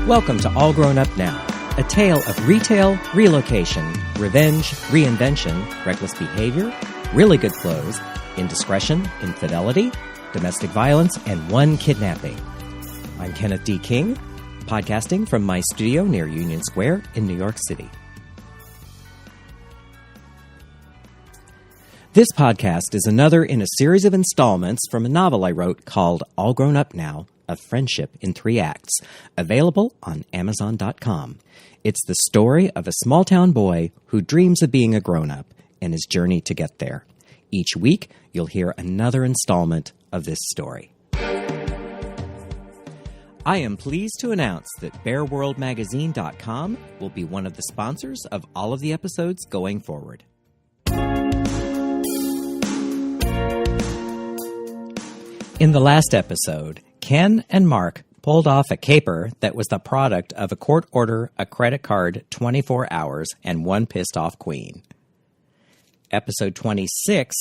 Welcome to All Grown Up Now, a tale of retail, relocation, revenge, reinvention, reckless behavior, really good clothes, indiscretion, infidelity, domestic violence, and one kidnapping. I'm Kenneth D. King, podcasting from my studio near Union Square in New York City. This podcast is another in a series of installments from a novel I wrote called All Grown Up Now, A Friendship in 3 Acts, available on Amazon.com. It's the story of a small-town boy who dreams of being a grown-up and his journey to get there. Each week, you'll hear another installment of this story. I am pleased to announce that BearWorldMagazine.com will be one of the sponsors of all of the episodes going forward. In the last episode, Ken and Mark pulled off a caper that was the product of a court order, a credit card, 24 hours, and one pissed-off queen. Episode 26,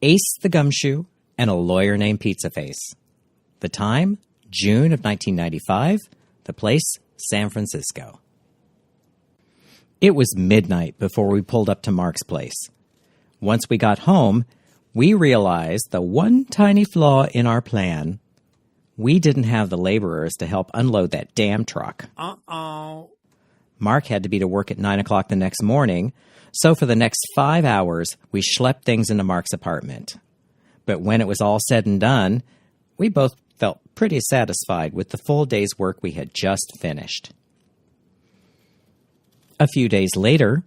Ace the Gumshoe and a lawyer named Pizzaface. The time, June of 1995. The place, San Francisco. It was midnight before we pulled up to Mark's place. Once we got home, we realized the one tiny flaw in our plan. We didn't have the laborers to help unload that damn truck. Mark had to be to work at 9 o'clock the next morning, so for the next 5 hours, we schlepped things into Mark's apartment. But when it was all said and done, we both felt pretty satisfied with the full day's work we had just finished. A few days later,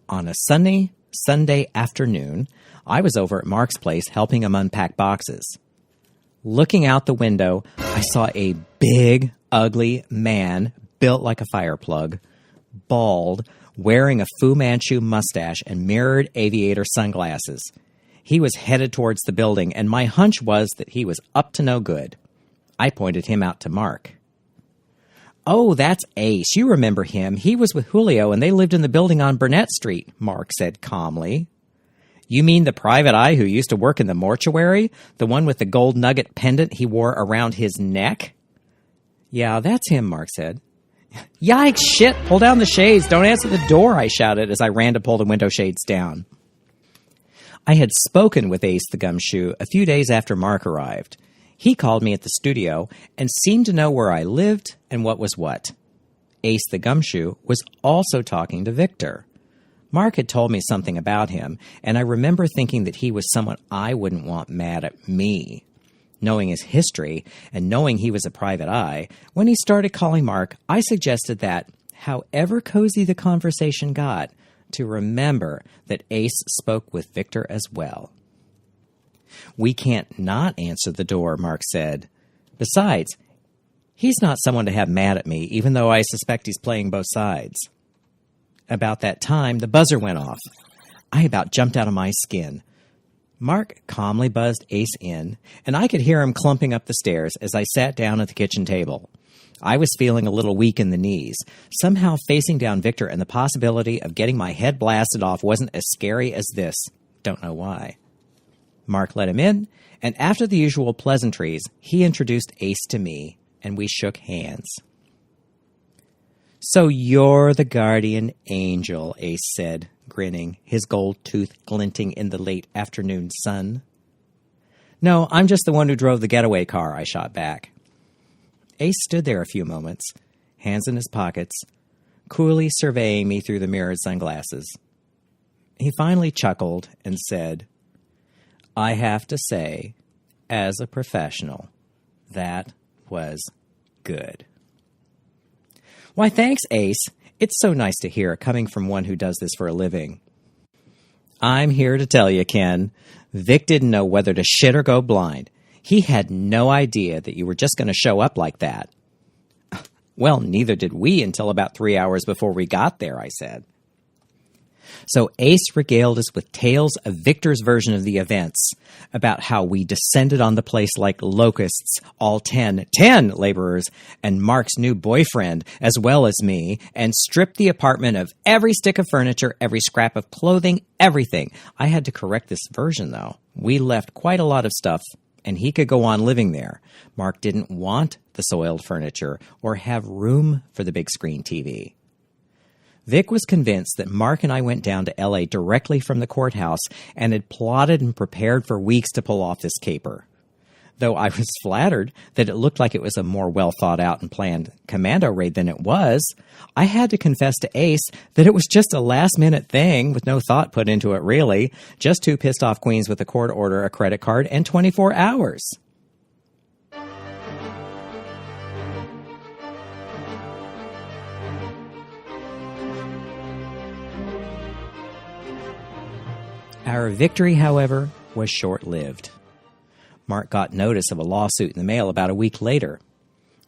on a sunny Sunday afternoon, I was over at Mark's place helping him unpack boxes. Looking out the window, I saw a big, ugly man built like a fire plug, bald, wearing a Fu Manchu mustache and mirrored aviator sunglasses. He was headed towards the building, and my hunch was that he was up to no good. I pointed him out to Mark. "Oh, that's Ace. You remember him. He was with Julio, and they lived in the building on Burnett Street," Mark said calmly. "You mean the private eye who used to work in the mortuary? The one with the gold nugget pendant he wore around his neck?" "Yeah, that's him," Mark said. "Yikes, shit, pull down the shades. Don't answer the door," I shouted as I ran to pull the window shades down. I had spoken with Ace the Gumshoe a few days after Mark arrived. He called me at the studio and seemed to know where I lived and what was what. Ace the Gumshoe was also talking to Victor. Mark had told me something about him, and I remember thinking that he was someone I wouldn't want mad at me. Knowing his history and knowing he was a private eye, when he started calling Mark, I suggested that, however cozy the conversation got, to remember that Ace spoke with Victor as well. "We can't not answer the door," Mark said. "Besides, he's not someone to have mad at me, even though I suspect he's playing both sides." About that time, the buzzer went off. I about jumped out of my skin. Mark calmly buzzed Ace in, and I could hear him clumping up the stairs as I sat down at the kitchen table. I was feeling a little weak in the knees. Somehow facing down Victor and the possibility of getting my head blasted off wasn't as scary as this. Don't know why. Mark let him in, and after the usual pleasantries, he introduced Ace to me, and we shook hands. "So you're the guardian angel," Ace said, grinning, his gold tooth glinting in the late afternoon sun. "No, I'm just the one who drove the getaway car," I shot back. Ace stood there a few moments, hands in his pockets, coolly surveying me through the mirrored sunglasses. He finally chuckled and said, "I have to say, as a professional, that was good." "Why, thanks, Ace. It's so nice to hear, coming from one who does this for a living." "I'm here to tell you, Ken, Vic didn't know whether to shit or go blind. He had no idea that you were just going to show up like that." "Well, neither did we until about 3 hours before we got there," I said. So Ace regaled us with tales of Victor's version of the events, about how we descended on the place like locusts, all 10 laborers, and Mark's new boyfriend, as well as me, and stripped the apartment of every stick of furniture, every scrap of clothing, everything. I had to correct this version, though. We left quite a lot of stuff, and he could go on living there. Mark didn't want the the soiled furniture or have room for the big screen TV. Vic was convinced that Mark and I went down to L.A. directly from the courthouse and had plotted and prepared for weeks to pull off this caper. Though I was flattered that it looked like it was a more well-thought-out and planned commando raid than it was, I had to confess to Ace that it was just a last-minute thing with no thought put into it, really. Just two pissed-off queens with a court order, a credit card, and 24 hours. Our victory, however, was short-lived. Mark got notice of a lawsuit in the mail about a week later.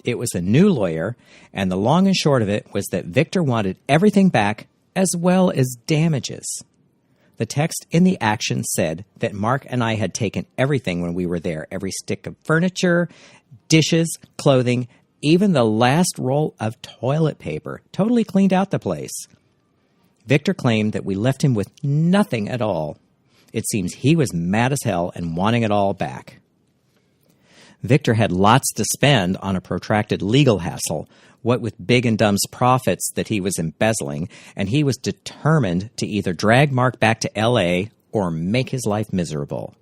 It was a new lawyer, and the long and short of it was that Victor wanted everything back as well as damages. The text in the action said that Mark and I had taken everything when we were there, every stick of furniture, dishes, clothing, even the last roll of toilet paper, totally cleaned out the place. Victor claimed that we left him with nothing at all. It seems he was mad as hell and wanting it all back. Victor had lots to spend on a protracted legal hassle, what with Big and Dumb's profits that he was embezzling, and he was determined to either drag Mark back to L.A. or make his life miserable.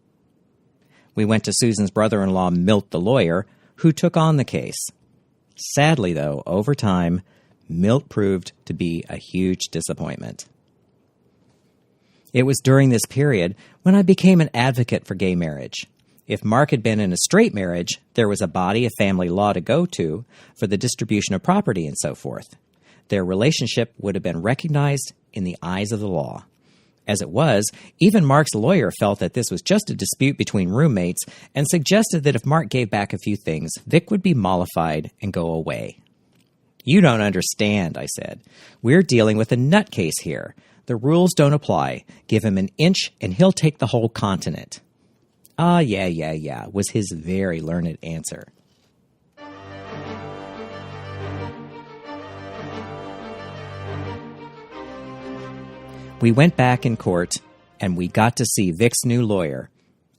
We went to Susan's brother-in-law, Milt the lawyer, who took on the case. Sadly, though, over time, Milt proved to be a huge disappointment. It was during this period when I became an advocate for gay marriage. If Mark had been in a straight marriage, there was a body of family law to go to for the distribution of property and so forth. Their relationship would have been recognized in the eyes of the law. As it was, even Mark's lawyer felt that this was just a dispute between roommates and suggested that if Mark gave back a few things, Vic would be mollified and go away. "You don't understand," I said. "We're dealing with a nutcase here. The rules don't apply. Give him an inch and he'll take the whole continent." "Ah, yeah, was his very learned answer. We went back in court, and we got to see Vic's new lawyer.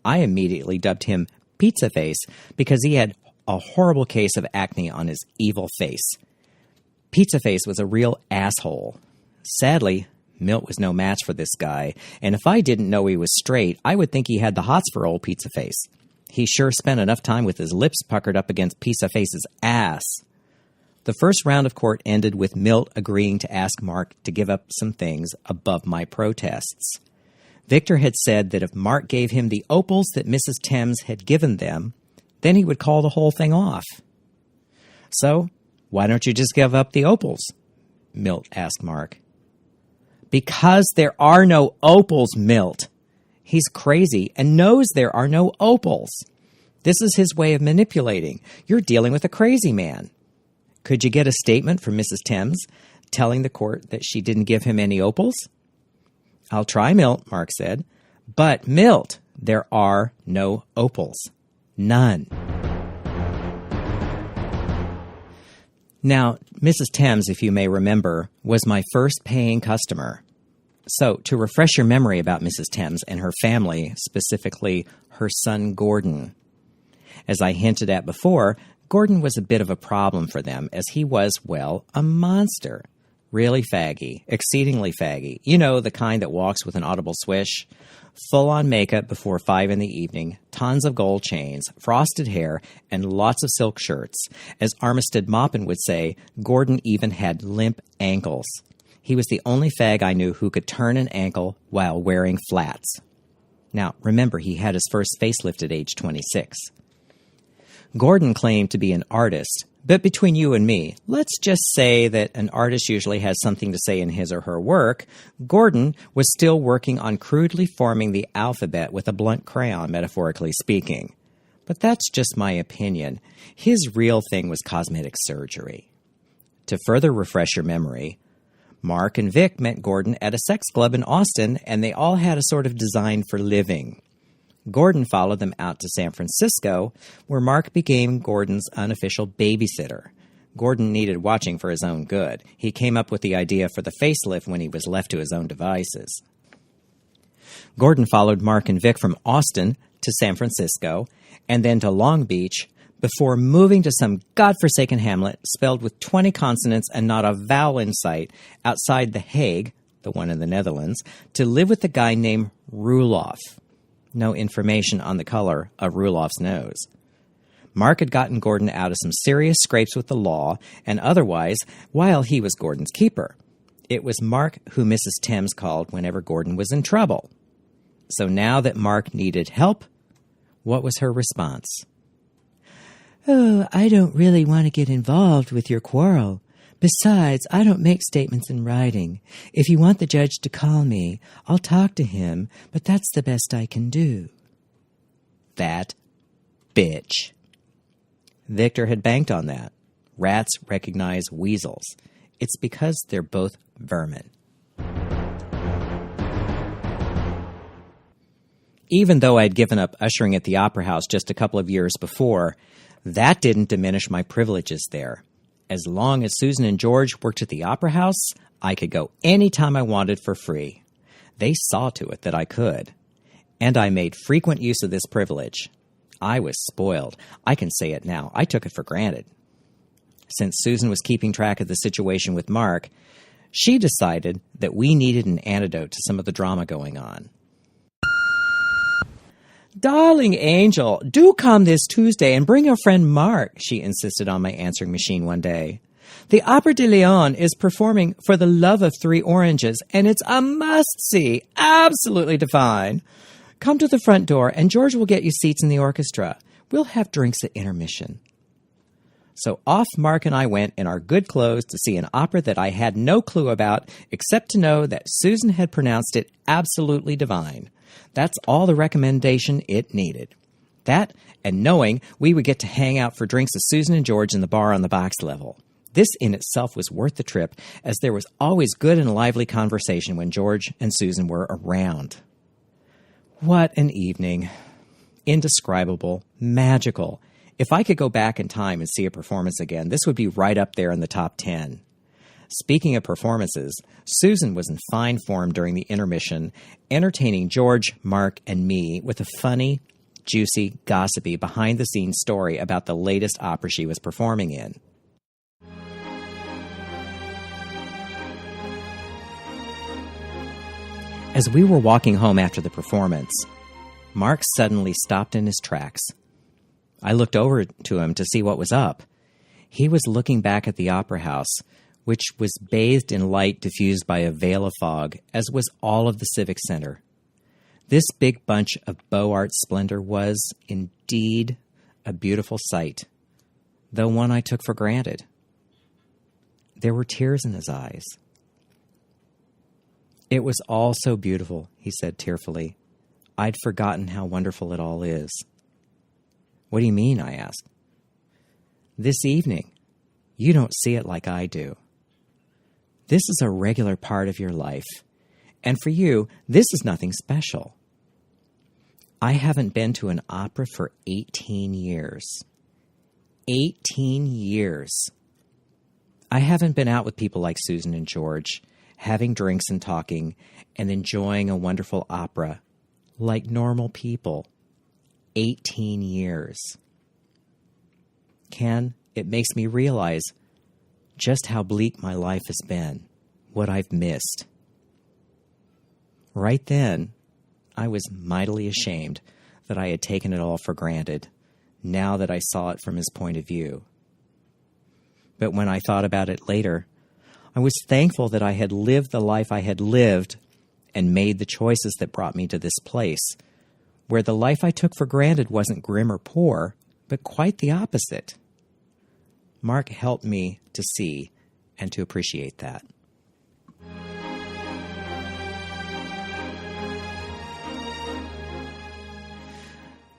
I immediately dubbed him Pizzaface because he had a horrible case of acne on his evil face. Pizzaface was a real asshole. Sadly, Milt was no match for this guy, and if I didn't know he was straight, I would think he had the hots for old Pizzaface. He sure spent enough time with his lips puckered up against Pizzaface's ass. The first round of court ended with Milt agreeing to ask Mark to give up some things above my protests. Victor had said that if Mark gave him the opals that Mrs. Thames had given them, then he would call the whole thing off. "So, why don't you just give up the opals?" Milt asked Mark. "Because there are no opals, Milt. He's crazy and knows there are no opals. This is his way of manipulating. You're dealing with a crazy man. Could you get a statement from Mrs. Thames telling the court that she didn't give him any opals?" "I'll try, Milt," Mark said. "But, Milt, there are no opals. None." Now, Mrs. Thames, if you may remember, was my first paying customer. So, to refresh your memory about Mrs. Thames and her family, specifically her son Gordon. As I hinted at before, Gordon was a bit of a problem for them, as he was, well, a monster. Really faggy, exceedingly faggy. You know, the kind that walks with an audible swish. Full-on makeup before 5 in the evening, tons of gold chains, frosted hair, and lots of silk shirts. As Armistead Maupin would say, Gordon even had limp ankles. He was the only fag I knew who could turn an ankle while wearing flats. Now, remember, he had his first facelift at age 26. Gordon claimed to be an artist, but between you and me, let's just say that an artist usually has something to say in his or her work. Gordon was still working on crudely forming the alphabet with a blunt crayon, metaphorically speaking. But that's just my opinion. His real thing was cosmetic surgery. To further refresh your memory, Mark and Vic met Gordon at a sex club in Austin, and they all had a sort of design for living. Gordon followed them out to San Francisco, where Mark became Gordon's unofficial babysitter. Gordon needed watching for his own good. He came up with the idea for the facelift when he was left to his own devices. Gordon followed Mark and Vic from Austin to San Francisco, and then to Long Beach, before moving to some godforsaken hamlet spelled with 20 consonants and not a vowel in sight outside The Hague, the one in the Netherlands, to live with a guy named Roelof. No information on the color of Roelof's nose. Mark had gotten Gordon out of some serious scrapes with the law and otherwise while he was Gordon's keeper. It was Mark who Mrs. Thames called whenever Gordon was in trouble. So now that Mark needed help, what was her response? "Oh, I don't really want to get involved with your quarrel. Besides, I don't make statements in writing. If you want the judge to call me, I'll talk to him, but that's the best I can do." That bitch. Victor had banked on that. Rats recognize weasels. It's because they're both vermin. Even though I'd given up ushering at the Opera House just a couple of years before, that didn't diminish my privileges there. As long as Susan and George worked at the Opera House, I could go any time I wanted for free. They saw to it that I could. And I made frequent use of this privilege. I was spoiled. I can say it now. I took it for granted. Since Susan was keeping track of the situation with Mark, she decided that we needed an antidote to some of the drama going on. "Darling Angel, do come this Tuesday and bring your friend Mark," she insisted on my answering machine one day. "The Opera de Leon is performing For the Love of Three Oranges, and it's a must-see, absolutely divine. Come to the front door, and George will get you seats in the orchestra. We'll have drinks at intermission." So off Mark and I went in our good clothes to see an opera that I had no clue about, except to know that Susan had pronounced it absolutely divine. That's all the recommendation it needed. That, and knowing we would get to hang out for drinks with Susan and George in the bar on the box level. This in itself was worth the trip, as there was always good and lively conversation when George and Susan were around. What an evening. Indescribable. Magical. If I could go back in time and see a performance again, this would be right up there in the top 10. Speaking of performances, Susan was in fine form during the intermission, entertaining George, Mark, and me with a funny, juicy, gossipy, behind-the-scenes story about the latest opera she was performing in. As we were walking home after the performance, Mark suddenly stopped in his tracks. I looked over to him to see what was up. He was looking back at the Opera House, which was bathed in light diffused by a veil of fog, as was all of the Civic Center. This big bunch of Beaux Arts splendor was, indeed, a beautiful sight, though one I took for granted. There were tears in his eyes. "It was all so beautiful," he said tearfully. "I'd forgotten how wonderful it all is." "What do you mean?" I asked. "This evening. You don't see it like I do. This is a regular part of your life, and for you, this is nothing special. I haven't been to an opera for 18 years. 18 years. I haven't been out with people like Susan and George, having drinks and talking, and enjoying a wonderful opera, like normal people. 18 years. Ken, it makes me realize just how bleak my life has been, what I've missed." Right then, I was mightily ashamed that I had taken it all for granted, now that I saw it from his point of view. But when I thought about it later, I was thankful that I had lived the life I had lived and made the choices that brought me to this place, where the life I took for granted wasn't grim or poor, but quite the opposite. Mark helped me to see and to appreciate that.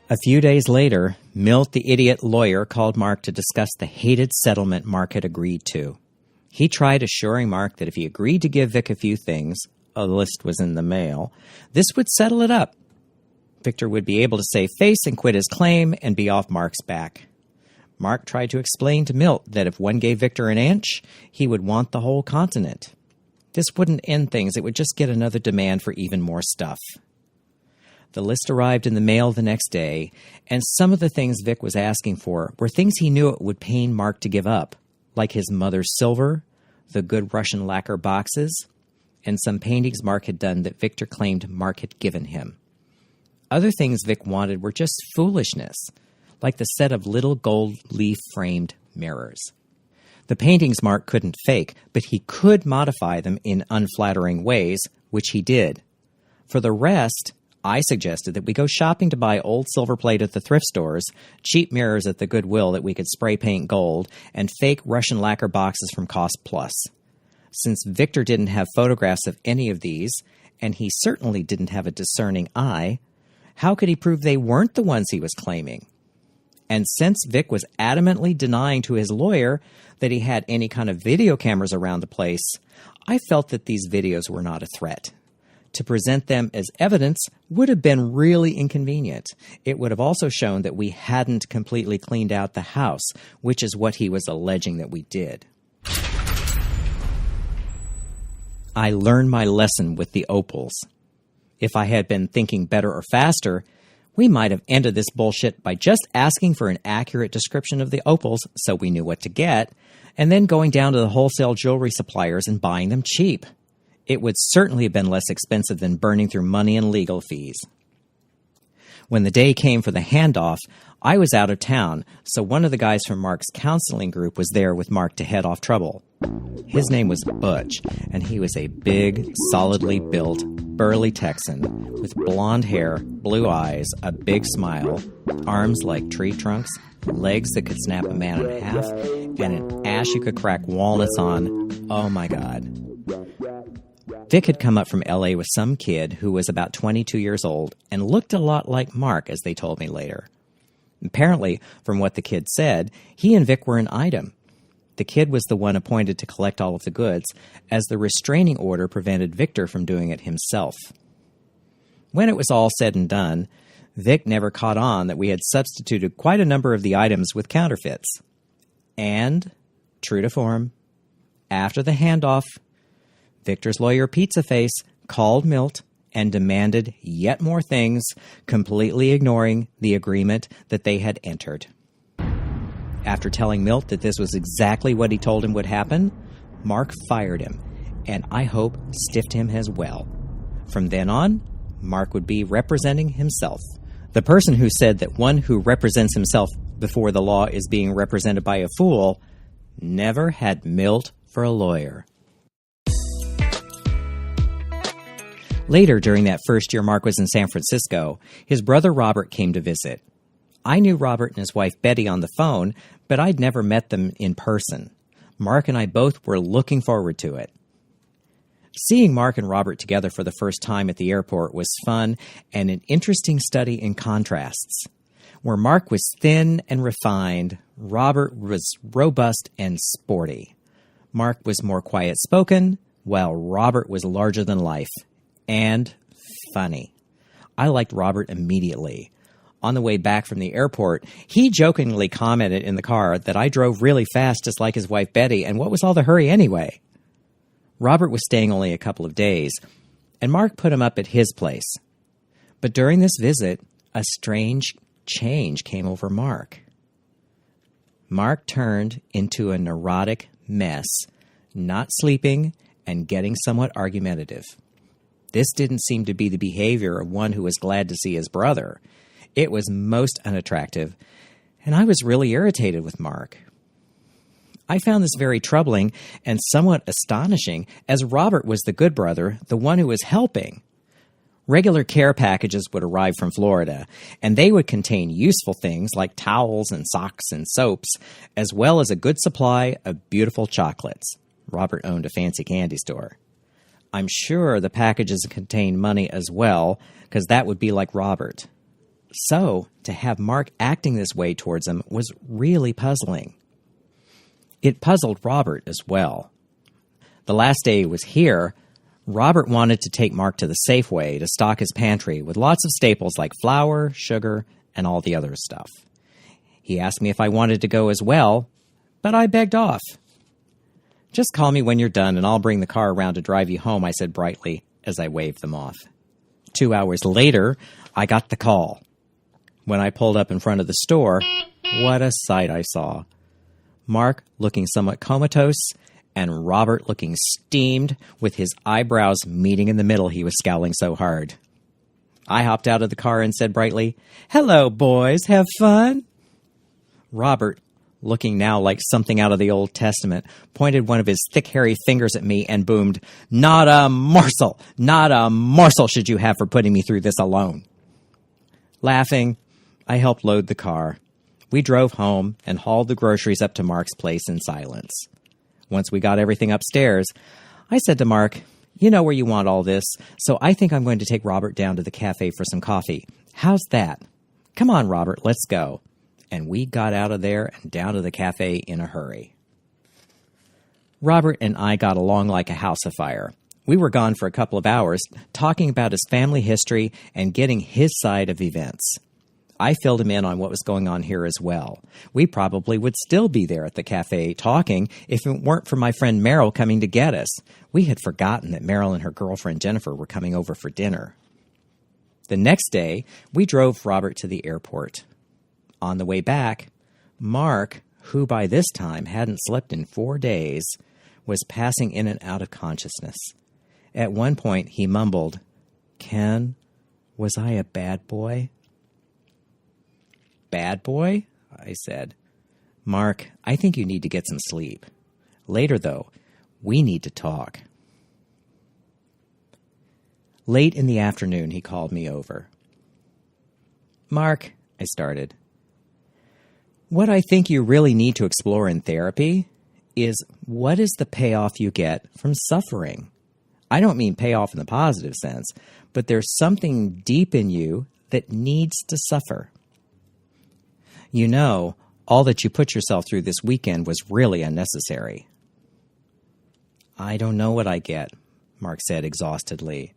A few days later, Milt the idiot lawyer called Mark to discuss the hated settlement Mark had agreed to. He tried assuring Mark that if he agreed to give Vic a few things, a list was in the mail, this would settle it up. Victor would be able to save face and quit his claim and be off Mark's back. Mark tried to explain to Milt that if one gave Victor an inch, he would want the whole continent. This wouldn't end things, it would just get another demand for even more stuff. The list arrived in the mail the next day, and some of the things Vic was asking for were things he knew it would pain Mark to give up, like his mother's silver, the good Russian lacquer boxes, and some paintings Mark had done that Victor claimed Mark had given him. Other things Vic wanted were just foolishness, like the set of little gold leaf-framed mirrors. The paintings Mark couldn't fake, but he could modify them in unflattering ways, which he did. For the rest, I suggested that we go shopping to buy old silver plate at the thrift stores, cheap mirrors at the Goodwill that we could spray paint gold, and fake Russian lacquer boxes from Cost Plus. Since Victor didn't have photographs of any of these, and he certainly didn't have a discerning eye, how could he prove they weren't the ones he was claiming? And since Vic was adamantly denying to his lawyer that he had any kind of video cameras around the place, I felt that these videos were not a threat. To present them as evidence would have been really inconvenient. It would have also shown that we hadn't completely cleaned out the house, which is what he was alleging that we did. I learned my lesson with the opals. If I had been thinking better or faster, we might have ended this bullshit by just asking for an accurate description of the opals so we knew what to get, and then going down to the wholesale jewelry suppliers and buying them cheap. It would certainly have been less expensive than burning through money and legal fees. When the day came for the handoff, I was out of town, so one of the guys from Mark's counseling group was there with Mark to head off trouble. His name was Butch, and he was a big, solidly built, burly Texan with blonde hair, blue eyes, a big smile, arms like tree trunks, legs that could snap a man in half, and an ass you could crack walnuts on. Oh my God. Vic had come up from L.A. with some kid who was about 22 years old and looked a lot like Mark, as they told me later. Apparently, from what the kid said, he and Vic were an item. The kid was the one appointed to collect all of the goods, as the restraining order prevented Victor from doing it himself. When it was all said and done, Vic never caught on that we had substituted quite a number of the items with counterfeits. And, true to form, after the handoff, Victor's lawyer Pizzaface called Milt and demanded yet more things, completely ignoring the agreement that they had entered. After telling Milt that this was exactly what he told him would happen, Mark fired him, and I hope stiffed him as well. From then on, Mark would be representing himself. The person who said that one who represents himself before the law is being represented by a fool never had Milt for a lawyer. Later, during that first year Mark was in San Francisco, his brother Robert came to visit. I knew Robert and his wife Betty on the phone, but I'd never met them in person. Mark and I both were looking forward to it. Seeing Mark and Robert together for the first time at the airport was fun and an interesting study in contrasts. Where Mark was thin and refined, Robert was robust and sporty. Mark was more quiet-spoken, while Robert was larger than life. And funny. I liked Robert immediately. On the way back from the airport, he jokingly commented in the car that I drove really fast just like his wife Betty, and what was all the hurry anyway? Robert was staying only a couple of days, and Mark put him up at his place. But during this visit, a strange change came over Mark. Mark turned into a neurotic mess, not sleeping and getting somewhat argumentative. This didn't seem to be the behavior of one who was glad to see his brother. It was most unattractive, and I was really irritated with Mark. I found this very troubling and somewhat astonishing, as Robert was the good brother, the one who was helping. Regular care packages would arrive from Florida, and they would contain useful things like towels and socks and soaps, as well as a good supply of beautiful chocolates. Robert owned a fancy candy store. I'm sure the packages contained money as well, because that would be like Robert. So, to have Mark acting this way towards him was really puzzling. It puzzled Robert as well. The last day he was here, Robert wanted to take Mark to the Safeway to stock his pantry with lots of staples like flour, sugar, and all the other stuff. He asked me if I wanted to go as well, but I begged off. "Just call me when you're done and I'll bring the car around to drive you home," I said brightly as I waved them off. 2 hours later, I got the call. When I pulled up in front of the store, what a sight I saw. Mark looking somewhat comatose, and Robert looking steamed with his eyebrows meeting in the middle, he was scowling so hard. I hopped out of the car and said brightly, "Hello, boys, have fun?" Robert, looking now like something out of the Old Testament, pointed one of his thick, hairy fingers at me and boomed, not a morsel should you have for putting me through this alone." Laughing, I helped load the car. We drove home and hauled the groceries up to Mark's place in silence. Once we got everything upstairs, I said to Mark, "You know where you want all this, so I think I'm going to take Robert down to the cafe for some coffee. How's that? Come on, Robert, let's go." And we got out of there and down to the cafe in a hurry. Robert and I got along like a house afire. We were gone for a couple of hours, talking about his family history and getting his side of events. I filled him in on what was going on here as well. We probably would still be there at the cafe talking if it weren't for my friend Meryl coming to get us. We had forgotten that Meryl and her girlfriend Jennifer were coming over for dinner. The next day, we drove Robert to the airport. On the way back, Mark, who by this time hadn't slept in 4 days, was passing in and out of consciousness. At one point, he mumbled, "Ken, was I a bad boy?" "Bad boy?" I said. "Mark, I think you need to get some sleep. Later, though, we need to talk." Late in the afternoon, he called me over. "Mark," I started, "what I think you really need to explore in therapy is what is the payoff you get from suffering. I don't mean payoff in the positive sense, but there's something deep in you that needs to suffer. You know, all that you put yourself through this weekend was really unnecessary." "I don't know what I get," Mark said exhaustedly.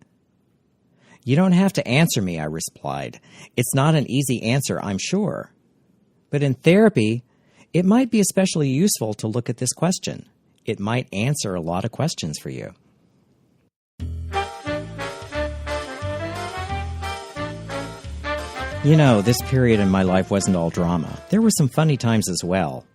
"You don't have to answer me," I replied. "It's not an easy answer, I'm sure. But in therapy, it might be especially useful to look at this question. It might answer a lot of questions for you." You know, this period in my life wasn't all drama. There were some funny times as well.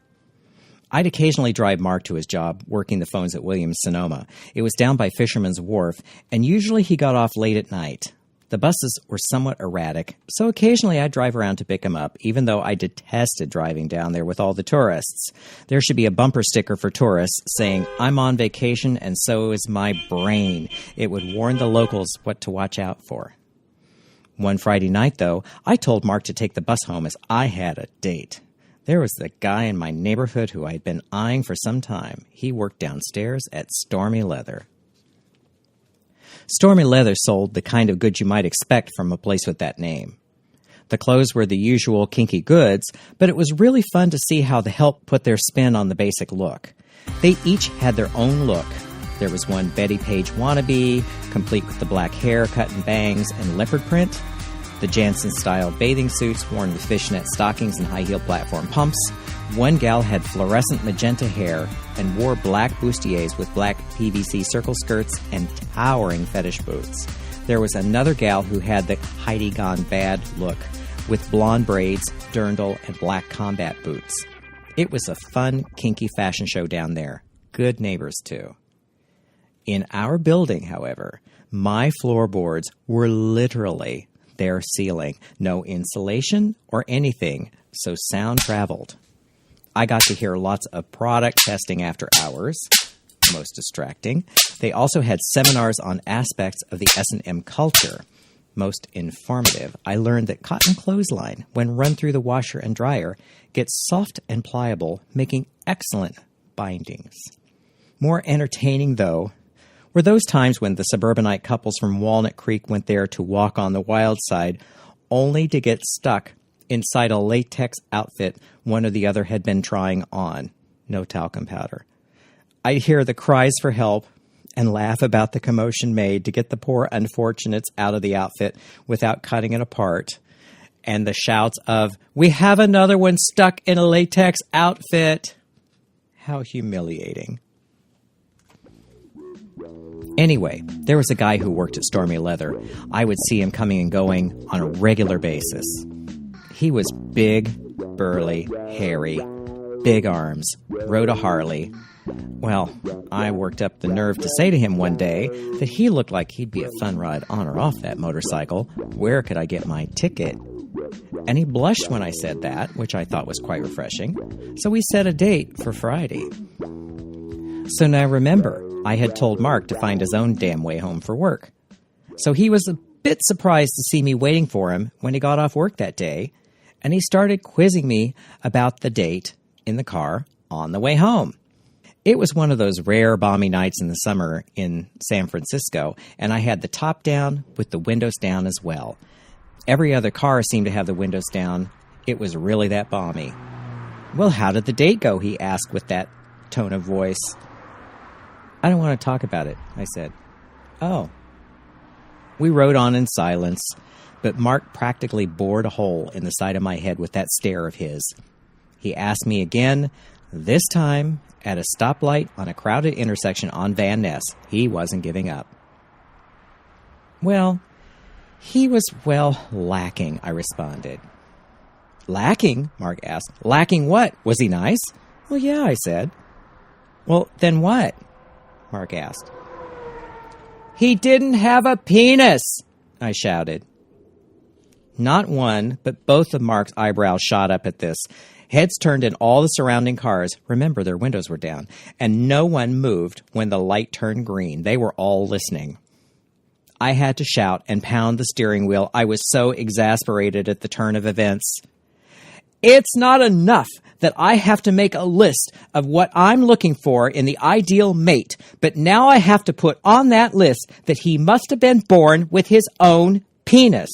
I'd occasionally drive Mark to his job, working the phones at Williams-Sonoma. It was down by Fisherman's Wharf, and usually he got off late at night. The buses were somewhat erratic, so occasionally I'd drive around to pick him up, even though I detested driving down there with all the tourists. There should be a bumper sticker for tourists saying, "I'm on vacation and so is my brain." It would warn the locals what to watch out for. One Friday night, though, I told Mark to take the bus home as I had a date. There was the guy in my neighborhood who I'd been eyeing for some time. He worked downstairs at Stormy Leather. Stormy Leather sold the kind of goods you might expect from a place with that name. The clothes were the usual kinky goods, but it was really fun to see how the help put their spin on the basic look. They each had their own look. There was one Betty Page wannabe, complete with the black hair, cut and bangs, and leopard print. The Jansen-style bathing suits worn with fishnet stockings and high-heel platform pumps. One gal had fluorescent magenta hair and wore black bustiers with black PVC circle skirts and towering fetish boots. There was another gal who had the Heidi Gone Bad look with blonde braids, dirndl, and black combat boots. It was a fun, kinky fashion show down there. Good neighbors, too. In our building, however, my floorboards were literally their ceiling. No insulation or anything, so sound traveled. I got to hear lots of product testing after hours, most distracting. They also had seminars on aspects of the S&M culture, most informative. I learned that cotton clothesline, when run through the washer and dryer, gets soft and pliable, making excellent bindings. More entertaining, though, were those times when the suburbanite couples from Walnut Creek went there to walk on the wild side, only to get stuck inside a latex outfit one or the other had been trying on. No talcum powder. I'd hear the cries for help and laugh about the commotion made to get the poor unfortunates out of the outfit without cutting it apart, and the shouts of, "We have another one stuck in a latex outfit." How humiliating. Anyway, there was a guy who worked at Stormy Leather. I would see him coming and going on a regular basis. He was big, burly, hairy, big arms, rode a Harley. Well, I worked up the nerve to say to him one day that he looked like he'd be a fun ride on or off that motorcycle. Where could I get my ticket? And he blushed when I said that, which I thought was quite refreshing. So we set a date for Friday. So now remember, I had told Mark to find his own damn way home for work. So he was a bit surprised to see me waiting for him when he got off work that day, and he started quizzing me about the date in the car on the way home. It was one of those rare balmy nights in the summer in San Francisco, and I had the top down with the windows down as well. Every other car seemed to have the windows down. It was really that balmy. Well, how did the date go? He asked with that tone of voice. I don't want to talk about it, I said. Oh. We rode on in silence, but Mark practically bored a hole in the side of my head with that stare of his. He asked me again, this time at a stoplight on a crowded intersection on Van Ness. He wasn't giving up. Well, he was, lacking, I responded. Lacking? Mark asked. Lacking what? Was he nice? Well, yeah, I said. Well, then what? Mark asked. He didn't have a penis, I shouted. Not one, but both of Mark's eyebrows shot up at this. Heads turned in all the surrounding cars. Remember, their windows were down. And no one moved when the light turned green. They were all listening. I had to shout and pound the steering wheel. I was so exasperated at the turn of events. It's not enough that I have to make a list of what I'm looking for in the ideal mate, but now I have to put on that list that he must have been born with his own penis.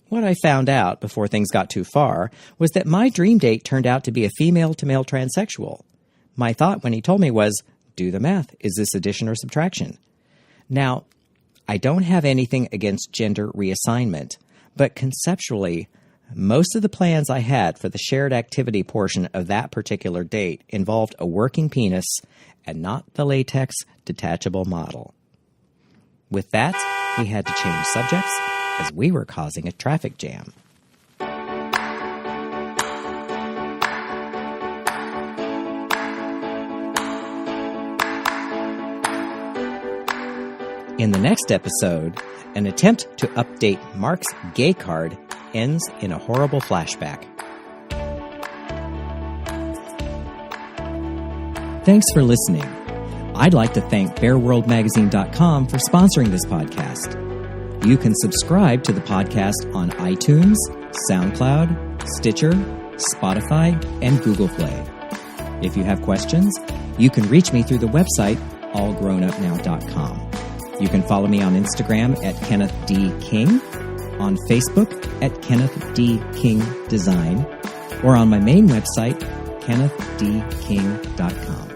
What I found out before things got too far was that my dream date turned out to be a female-to-male transsexual. My thought when he told me was, do the math. Is this addition or subtraction? Now, I don't have anything against gender reassignment, but conceptually, most of the plans I had for the shared activity portion of that particular date involved a working penis and not the latex detachable model. With that, we had to change subjects as we were causing a traffic jam. In the next episode, an attempt to update Mark's gay card ends in a horrible flashback. Thanks for listening. I'd like to thank BearWorldMagazine.com for sponsoring this podcast. You can subscribe to the podcast on iTunes, SoundCloud, Stitcher, Spotify, and Google Play. If you have questions, you can reach me through the website allgrownupnow.com. You can follow me on Instagram at Kenneth D. King, on Facebook at Kenneth D. King Design, or on my main website, KennethDKing.com.